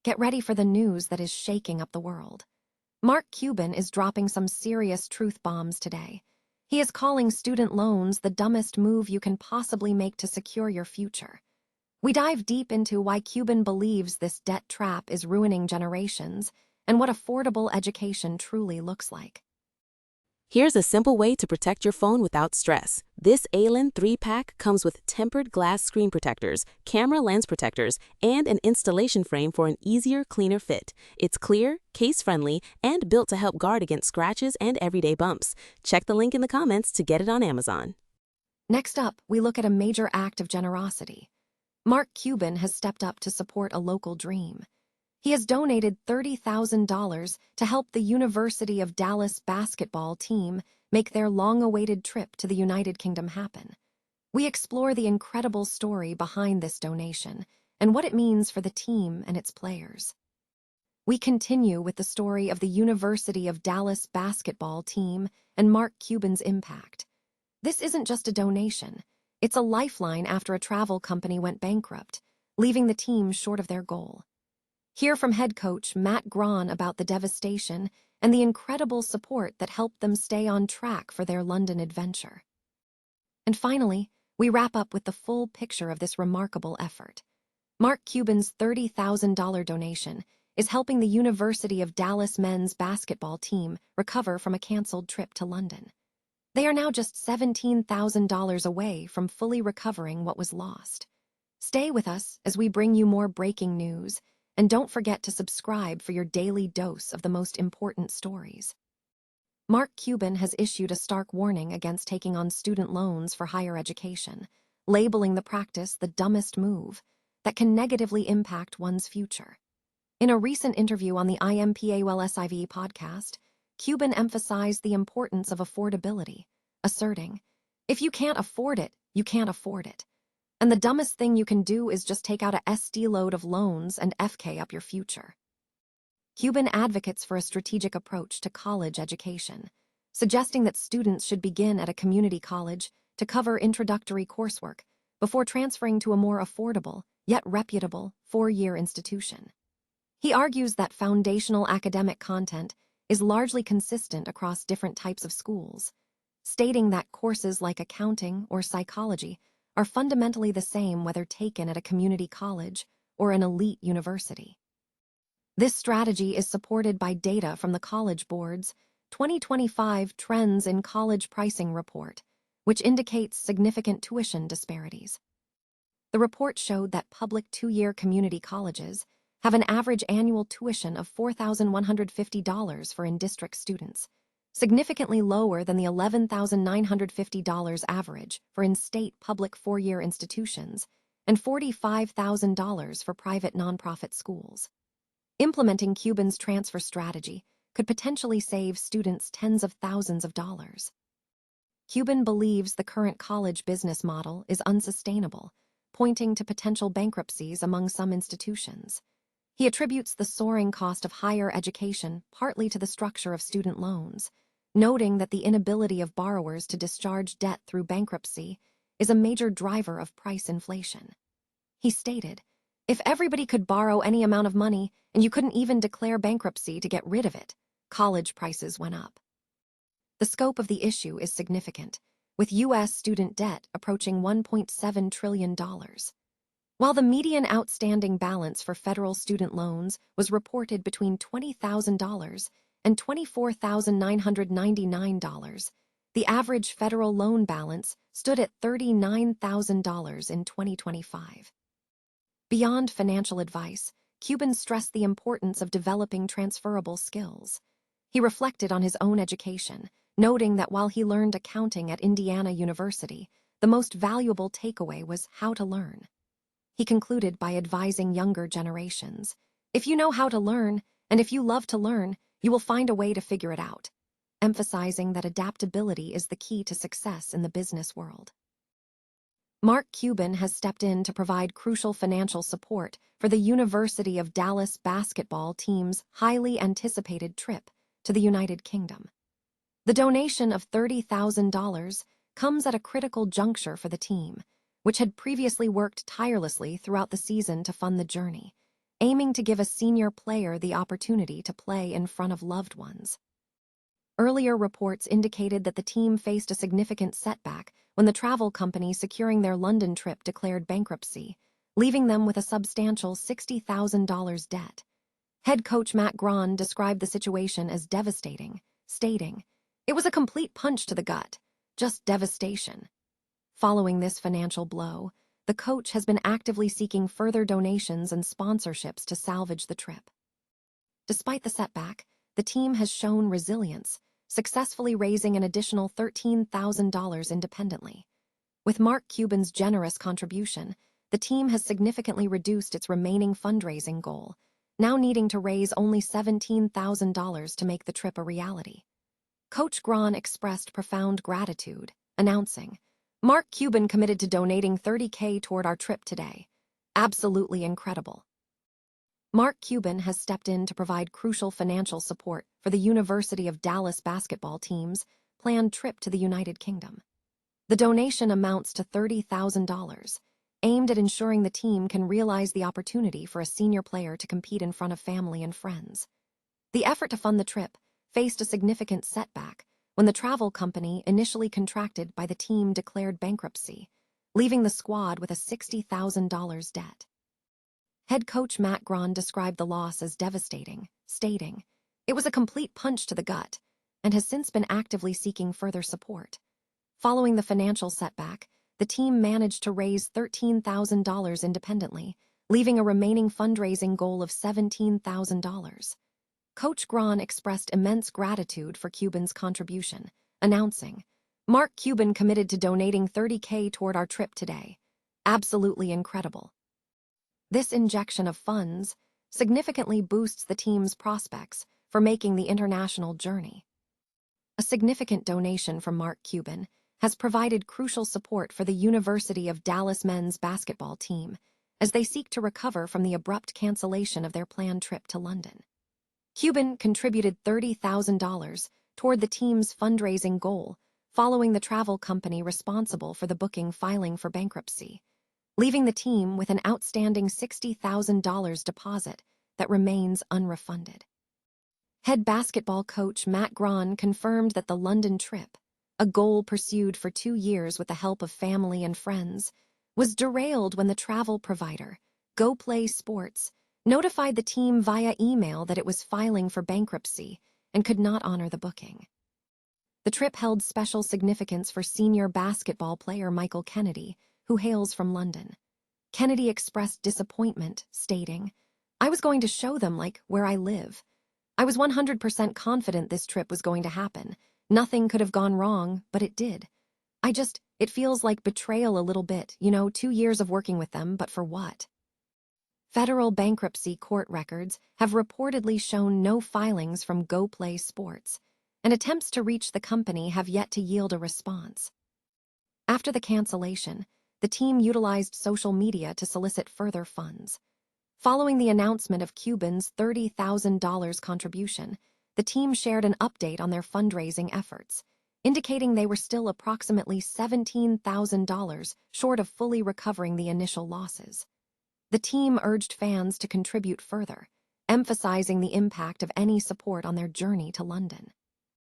Get ready for the news that is shaking up the world. Mark Cuban is dropping some serious truth bombs today. He is calling student loans the dumbest move you can possibly make to secure your future. We dive deep into why Cuban believes this debt trap is ruining generations and what affordable education truly looks like. Here's a simple way to protect your phone without stress. This ALEN 3-pack comes with tempered glass screen protectors, camera lens protectors, and an installation frame for an easier, cleaner fit. It's clear, case-friendly, and built to help guard against scratches and everyday bumps. Check the link in the comments to get it on Amazon. Next up, we look at a major act of generosity. Mark Cuban has stepped up to support a local dream. He has donated $30,000 to help the University of Dallas basketball team make their long-awaited trip to the United Kingdom happen. We explore the incredible story behind this donation and what it means for the team and its players. We continue with the story of the University of Dallas basketball team and Mark Cuban's impact. This isn't just a donation. It's a lifeline after a travel company went bankrupt, leaving the team short of their goal. Hear from head coach Matt Grahn about the devastation and the incredible support that helped them stay on track for their London adventure. And finally, we wrap up with the full picture of this remarkable effort. Mark Cuban's $30,000 donation is helping the University of Dallas men's basketball team recover from a canceled trip to London. They are now just $17,000 away from fully recovering what was lost. Stay with us as we bring you more breaking news, and don't forget to subscribe for your daily dose of the most important stories. Mark Cuban has issued a stark warning against taking on student loans for higher education, labeling the practice the dumbest move that can negatively impact one's future. In a recent interview on the IMPAWELSIV podcast, Cuban emphasized the importance of affordability, asserting, "If you can't afford it, you can't afford it. And the dumbest thing you can do is just take out a SD load of loans and FK up your future." Cuban advocates for a strategic approach to college education, suggesting that students should begin at a community college to cover introductory coursework before transferring to a more affordable, yet reputable, four-year institution. He argues that foundational academic content is largely consistent across different types of schools, stating that courses like accounting or psychology are fundamentally the same whether taken at a community college or an elite university. This strategy is supported by data from the College Board's 2025 Trends in College Pricing report, which indicates significant tuition disparities. The report showed that public two-year community colleges have an average annual tuition of $4,150 for in-district students, significantly lower than the $11,950 average for in-state public four-year institutions and $45,000 for private nonprofit schools. Implementing Cuban's transfer strategy could potentially save students tens of thousands of dollars. Cuban believes the current college business model is unsustainable, pointing to potential bankruptcies among some institutions. He attributes the soaring cost of higher education partly to the structure of student loans, noting that the inability of borrowers to discharge debt through bankruptcy is a major driver of price inflation. He stated, "If everybody could borrow any amount of money and you couldn't even declare bankruptcy to get rid of it, college prices went up." The scope of the issue is significant, with U.S. student debt approaching $1.7 trillion. While the median outstanding balance for federal student loans was reported between $20,000 and $24,999, the average federal loan balance stood at $39,000 in 2025. Beyond financial advice, Cuban stressed the importance of developing transferable skills. He reflected on his own education, noting that while he learned accounting at Indiana University, the most valuable takeaway was how to learn. He concluded by advising younger generations, "If you know how to learn, and if you love to learn, you will find a way to figure it out," emphasizing that adaptability is the key to success in the business world. Mark Cuban has stepped in to provide crucial financial support for the University of Dallas basketball team's highly anticipated trip to the United Kingdom. The donation of $30,000 comes at a critical juncture for the team, which had previously worked tirelessly throughout the season to fund the journey. aiming to give a senior player the opportunity to play in front of loved ones. Earlier reports indicated that the team faced a significant setback when the travel company securing their London trip declared bankruptcy, leaving them with a substantial $60,000 debt. Head coach Matt Grahn described the situation as devastating, stating, "It was a complete punch to the gut, just devastation." Following this financial blow, the coach has been actively seeking further donations and sponsorships to salvage the trip. Despite the setback, the team has shown resilience, successfully raising an additional $13,000 independently. With Mark Cuban's generous contribution, the team has significantly reduced its remaining fundraising goal, now needing to raise only $17,000 to make the trip a reality. Coach Grahn expressed profound gratitude, announcing, "Mark Cuban committed to donating $30K toward our trip today. Absolutely incredible." Mark Cuban has stepped in to provide crucial financial support for the University of Dallas basketball team's planned trip to the United Kingdom. The donation amounts to $30,000, aimed at ensuring the team can realize the opportunity for a senior player to compete in front of family and friends. The effort to fund the trip faced a significant setback when the travel company initially contracted by the team declared bankruptcy, leaving the squad with a $60,000 debt. Head coach Matt Grahn described the loss as devastating, stating, "It was a complete punch to the gut," and has since been actively seeking further support. Following the financial setback, the team managed to raise $13,000 independently, leaving a remaining fundraising goal of $17,000. Coach Grahn expressed immense gratitude for Cuban's contribution, announcing, "Mark Cuban committed to donating $30K toward our trip today. Absolutely incredible." This injection of funds significantly boosts the team's prospects for making the international journey. A significant donation from Mark Cuban has provided crucial support for the University of Dallas men's basketball team as they seek to recover from the abrupt cancellation of their planned trip to London. Cuban contributed $30,000 toward the team's fundraising goal following the travel company responsible for the booking filing for bankruptcy, leaving the team with an outstanding $60,000 deposit that remains unrefunded. Head basketball coach Matt Grahn confirmed that the London trip, a goal pursued for 2 years with the help of family and friends, was derailed when the travel provider, Go Play Sports, notified the team via email that it was filing for bankruptcy and could not honor the booking. The trip held special significance for senior basketball player Michael Kennedy, who hails from London. Kennedy expressed disappointment, stating, "I was going to show them, where I live. I was 100% confident this trip was going to happen. Nothing could have gone wrong, but it did. It feels like betrayal a little bit, 2 years of working with them, but for what?" Federal bankruptcy court records have reportedly shown no filings from Go Play Sports, and attempts to reach the company have yet to yield a response. After the cancellation, the team utilized social media to solicit further funds. Following the announcement of Cuban's $30,000 contribution, the team shared an update on their fundraising efforts, indicating they were still approximately $17,000 short of fully recovering the initial losses. The team urged fans to contribute further, emphasizing the impact of any support on their journey to London.